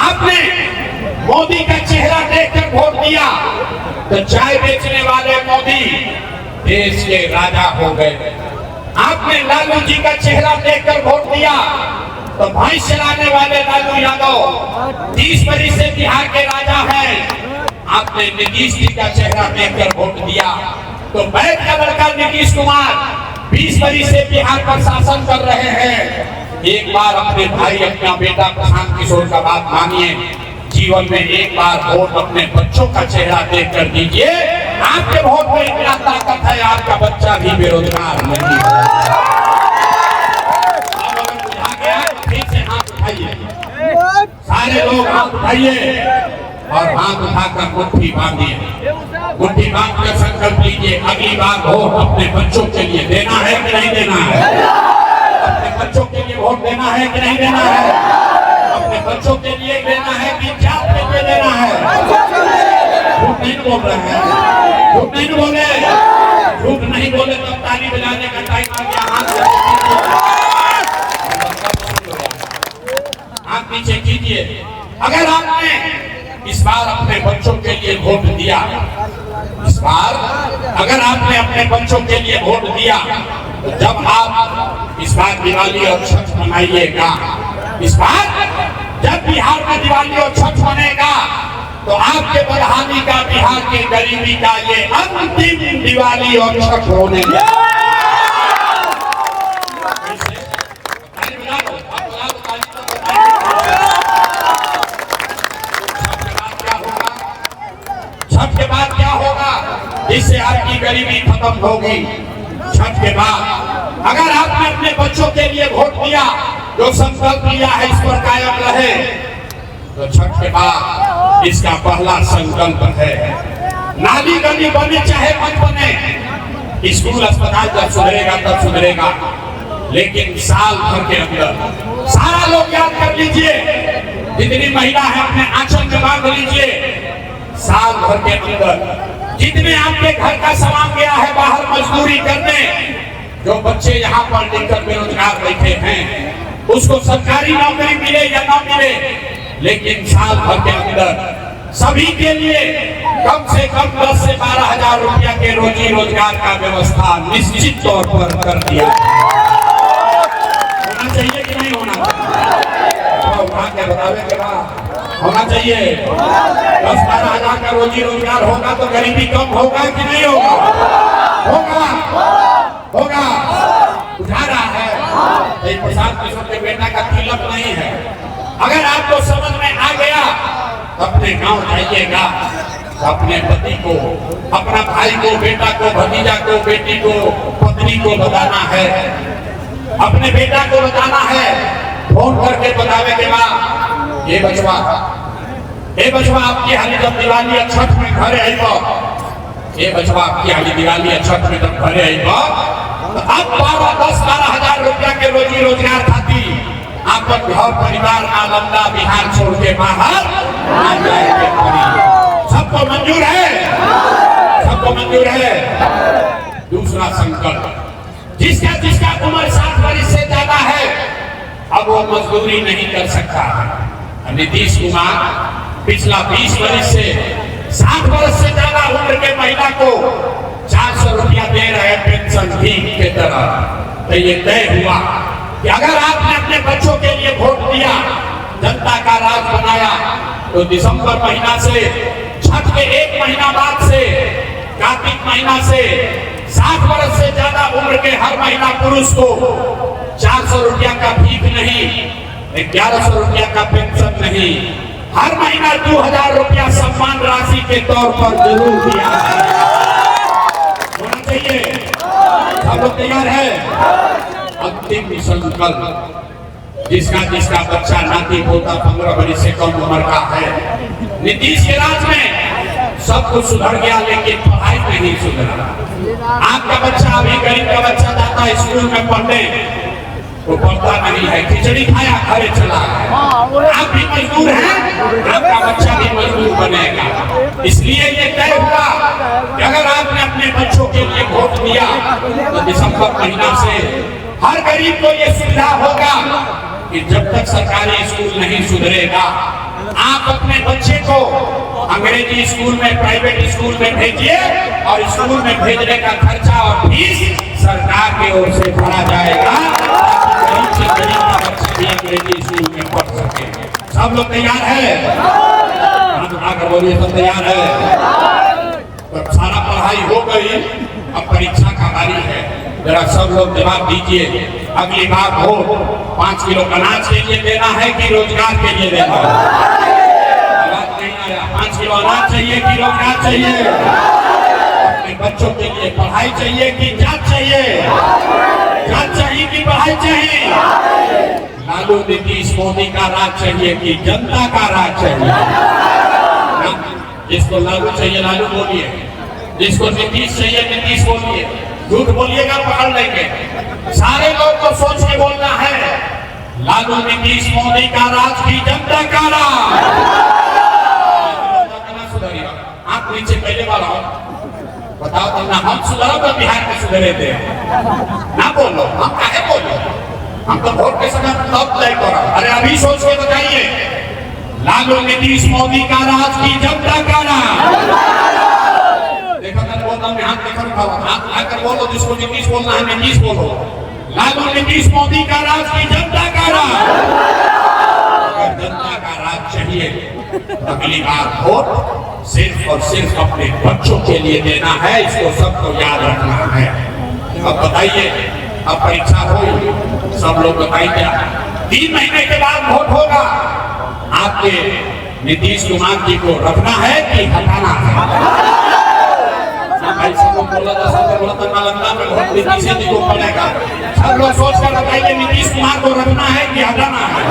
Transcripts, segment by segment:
आपने मोदी का चेहरा देखकर वोट दिया तो चाय बेचने वाले मोदी देश के राजा हो गए। आपने लालू जी का चेहरा देखकर वोट दिया तो भैंस चलाने वाले लालू यादव 30 बरस से बिहार के राजा हैं। आपने नीतीश जी का चेहरा देखकर वोट दिया तो बैठ का लड़का नीतीश कुमार 20 बरस से बिहार पर शासन कर रहे हैं। एक बार अपने भाई अपना बेटा प्रशांत किशोर का बात मानिए, जीवन में एक बार वोट अपने बच्चों का चेहरा देख कर दीजिए। आपके वोट में इतना ताकत है, आपका बच्चा भी बेरोजगार नहीं है। अब अगर बुझा गया तो फिर से हाथ उठाइए, सारे लोग हाथ उठाइए और हाथ उठाकर मुट्ठी बांधिए। मुट्ठी बांधकर संकल्प लीजिए, अगली बार वोट अपने बच्चों के लिए देना है कि नहीं देना है? अपने बच्चों के लिए वोट देना है कि नहीं देना है? अपने बच्चों के लिए देना है कि जात के लिए देना है? झूठ नहीं बोल रहे हैं, झूठ नहीं बोले, झूठ नहीं बोले तब ताली बजाने का टाइम आ गया। हाथ पीछे कीजिए। अगर आपने इस बार अपने बच्चों के लिए वोट दिया, इस बार अगर आपने अपने बच्चों के लिए वोट दिया तो जब आप इस बार दिवाली और छठ मनाइएगा, इस बार जब बिहार में दिवाली और छठ मनेगा तो आपके बदहाली का, बिहार के गरीबी का ये अंतिम दिवाली और छठ होने छठ के बाद क्या होगा? इससे आपकी गरीबी खत्म होगी। छठ के बाद अगर आपने अपने बच्चों के लिए वोट दिया, जो संकल्प लिया है इस पर कायम रहे, तो छठ के बाद इसका पहला संकल्प है नाली गली बने चाहे मत बने, स्कूल अस्पताल जब सुधरेगा तब सुधरेगा, लेकिन साल भर के अंदर सारा लोग याद कर लीजिए, जितनी महिला है अपने आंचल में बांध लीजिए, साल भर के अंदर जितने आपके घर का सामान गया है बाहर मजदूरी करने, जो बच्चे यहाँ पर लेकर बेरोजगार बैठे हैं, उसको सरकारी नौकरी मिले या ना मिले, लेकिन साल भर के अंदर सभी के लिए कम से कम 10 से 12 हजार रुपया के रोजी रोजगार का व्यवस्था निश्चित तौर पर कर दिया। होना चाहिए कि नहीं होना? उठा के बतावे के बाद होना चाहिए। 10-12 हजार का रोजी रोजगार होगा तो गरीबी कम होगा कि नहीं होगा? होगा, होगा। उठा रहा है प्रशांत किशोर के बेटा का तिलक नहीं है। अगर आपको समझ में आ गया अपने गांव जाइएगा, अपने पति को, अपना भाई को, बेटा को, भतीजा को, बेटी को, पत्नी को बताना है, अपने बेटा को बताना है, फोन करके बतावे के बाद ये बचवा आपकी हाली जब दिवाली या छठ में घरे आइबो, ये बचवा आपकी हाली दिवाली या छठ में जब घरे आइबो तो अब 10-12 हजार रुपया के रोजी रोजगार खाती आपन घर परिवार नालंदा बिहार छोड़ के बाहर आ जाएंगे। सबको मंजूर है? सबको मंजूर है? दूसरा संकल्प, जिसका उम्र 60 वर्ष से ज्यादा है अब वो मजदूरी नहीं कर सकता। नीतीश कुमार पिछला 20 वर्ष से 60 वर्ष से ज्यादा उम्र के महिला को 400 रुपया दे रहे पेंशन भीख के तरह। तो ये तय हुआ कि अगर आपने अपने बच्चों के लिए वोट दिया, जनता का राज बनाया, तो दिसंबर महीना से, छठ के 1 महीना बाद से, कार्तिक महीना से 60 वर्ष से ज्यादा उम्र के हर महिला पुरुष को 400 रुपया का भीख नहीं, 1100 रुपया का पेंशन नहीं, हर महीना 2000 रुपया सम्मान राशि के तौर पर जरूर दिया होना चाहिए। सब लोग तैयार है? अंतिम संकल्प, जिसका बच्चा नाती पोता 15 वर्ष से कम उम्र का है, नीतीश के राज में सब कुछ सुधर गया लेकिन पढ़ाई नहीं सुधरा। आपका बच्चा अभी गरीब का बच्चा जाता है स्कूल में पढ़ने, वो पढ़ता नहीं है, खिचड़ी खाया घरे चला है। आप भी मजदूर हैं, आपका बच्चा भी मजदूर बनेगा। इसलिए ये तय हुआ कि अगर आपने अपने बच्चों के लिए वोट दिया तो दिसंबर महीना से हर गरीब को ये सुविधा होगा कि जब तक सरकारी स्कूल नहीं सुधरेगा आप अपने बच्चे को अंग्रेजी स्कूल में, प्राइवेट स्कूल में भेजिए और स्कूल में भेजने का खर्चा और फीस सरकार की ओर से भरा जाएगा, गरीब से गरीब का बच्चा भी अंग्रेजी स्कूल में पढ़ सके। सब लोग तैयार है? हाथ उठाकर बोलिए, सब तैयार है? तो सारा पढ़ाई हो गई, अब परीक्षा का बारी है। जरा सब लोग जवाब दीजिए। अगली बार वोट 5 किलो अनाज के लिए देना है कि रोजगार के लिए देना है? आवाज नहीं आया। 5 किलो अनाज चाहिए कि रोजगार चाहिए? अपने बच्चों के लिए पढ़ाई चाहिए कि जात चाहिए? जात चाहिए कि पढ़ाई चाहिए? लालू नीतीश मोदी का राज चाहिए कि जनता का राज चाहिए? जिसको लालू चाहिए लालू बोलिए, जिसको नीतीश चाहिए नीतीश बोलिए। झूठ बोलिएगा पकड़ लेंगे। सारे लोग को सोच के बोलना है, लालू नीतीश मोदी का राज की जनता का राज। आप नीचे पहले वाला बताओ तो ना हम सुधरो तो बिहार में सुधरे थे ना। बोलो हम काहे बोलो, हम तो वोट के समय तब तय करो। अरे अभी सोच के बताइए, लालू नीतीश मोदी का राज की जनता का राज। देखो मैं बोल रहा हूँ, हाथ लेकर उठाओ, हाथ लाकर बोलो। जिसको नीतीश बोलना है नीतीश बोलो। लालू नीतीश मोदी का राज की जनता का राज। अगर जनता का राज चाहिए तो अगली बार वोट सिर्फ और सिर्फ अपने बच्चों के लिए देना है। इसको सबको याद रखना है। अब बताइए, अब परीक्षा हुई, सब लोग बताइए 3 महीने के बाद वोट होगा। आपके नीतीश कुमार जी को रखना है कि हटाना है? बोला था सब बोला था नालंदा में वोट नीतीश जी को पड़ेगा। सब लोग सोच कर बताइए, नीतीश कुमार को रखना है कि हटाना है?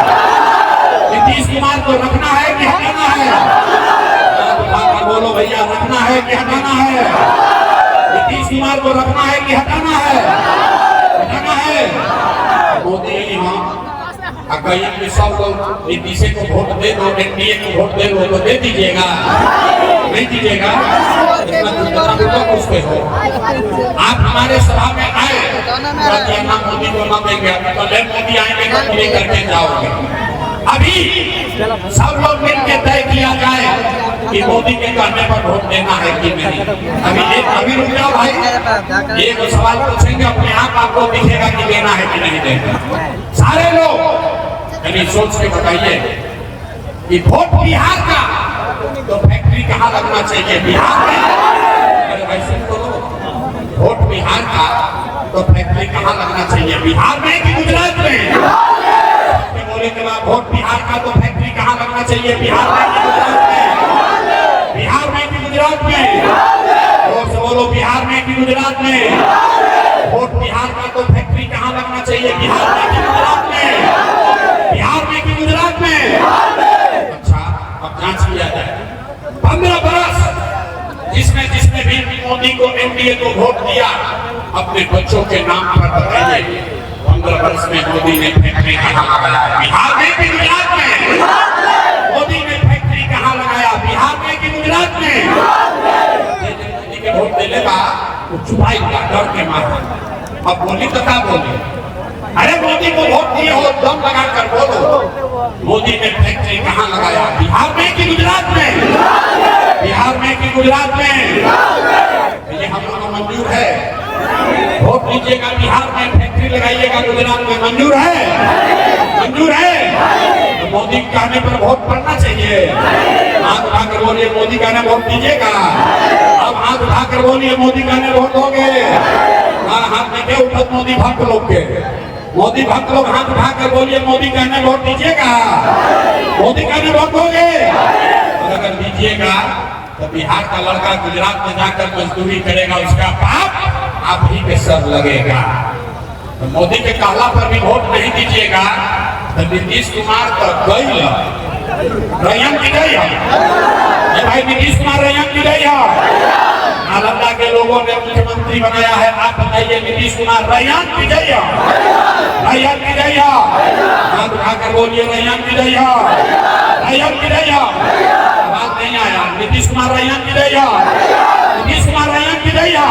नीतीश कुमार को रखना है कि हटाना है? बोलो भैया, रखना है कि हटाना है? नीतीश कुमार को रखना है कि हटाना है? हटाना है। मोदी कहीं सब लोग नीतीश को वोट दे दो, एनडीए को वोट दे दो, तो दे दीजिएगा? नहीं दीजिएगा? पूछते हो आप हमारे सभा में आए, मोदी को न देंगे तो मोदी आएंगे तो करके जाओगे। अभी सब लोग मिलकर तय किया जाए कि मोदी के कहने पर वोट देना है कि नहीं। अभी रुक जाओ भाई, एक सवाल पूछेंगे, अपने आप आपको दिखेगा कि देना है कि नहीं देना। सारे लोग यानी सोच के बताइए कि वोट बिहार का तो फैक्ट्री कहाँ लगना चाहिए? बिहार में। वैसे बोलो, वोट बिहार का तो फैक्ट्री कहाँ लगना चाहिए? बिहार में कि गुजरात में? बोले के बाद वोट बिहार का तो फैक्ट्री कहाँ लगना चाहिए? बिहार में कि गुजरात में? बिहार में कि गुजरात में? और से बोलो, बिहार में कि गुजरात में? वोट बिहार का तो फैक्ट्री कहाँ लगना चाहिए? बिहार में कि गुजरात में? बिहार में कि गुजरात में? अच्छा, अब जांच किया जाए। 15 बरस जिसने भी मोदी को, एनडीए को वोट दिया, अपने बच्चों के नाम पर बताइए 15 वर्ष में मोदी ने फैक्ट्री कहाँ लगाया? बिहार में कि गुजरात में? मोदी ने फैक्ट्री कहाँ लगाया? बिहार में कि गुजरात में? मोदी के वोट देने का छुपाई डर के मारे। अब बोली तो क्या बोली? अरे मोदी को वोट दिए हो, दम लगा कर बोलो, मोदी ने फैक्ट्री कहाँ लगाया? बिहार में कि गुजरात में? बिहार में कि गुजरात में? ये हम लोगों को मंजूर है? वोट दीजिएगा, बिहार में फैक्ट्री लगाइएगा, गुजरात में मंजूर है? मंजूर है? तो मोदी के कहने पर वोट पड़ना चाहिए। हाथ उठाकर बोलिए, मोदी कहने वोट दीजिएगा। अब हाथ उठाकर बोलिए, मोदी कहने वोट दोगे? हाथ में क्या उठत मोदी भक्त लोग के? मोदी भक्त लोग हाथ उठाकर बोलिए, मोदी कहने वोट दीजिएगा? मोदी कहने वोट दोगे? अगर दीजिएगा तो बिहार का लड़का गुजरात में जाकर मजदूरी करेगा, उसका पाप आप ही के सर लगेगा। तो मोदी के कहला पर भी वोट नहीं दीजिएगा तो नीतीश कुमार तो गई रैयन की गई है भाई। नीतीश कुमार रैयन की गई है। नालंदा के लोगों ने मुख्यमंत्री बनाया है। आप बताइए, नीतीश कुमार रैयन की गई है? रैयन की गई है? हाथ उठाकर बोलिए, रैयन की गई है? रैयन की गई है? आवाज नहीं आया। नीतीश कुमार रैयन की गई है? नीतीश कुमार रैयन की गई है?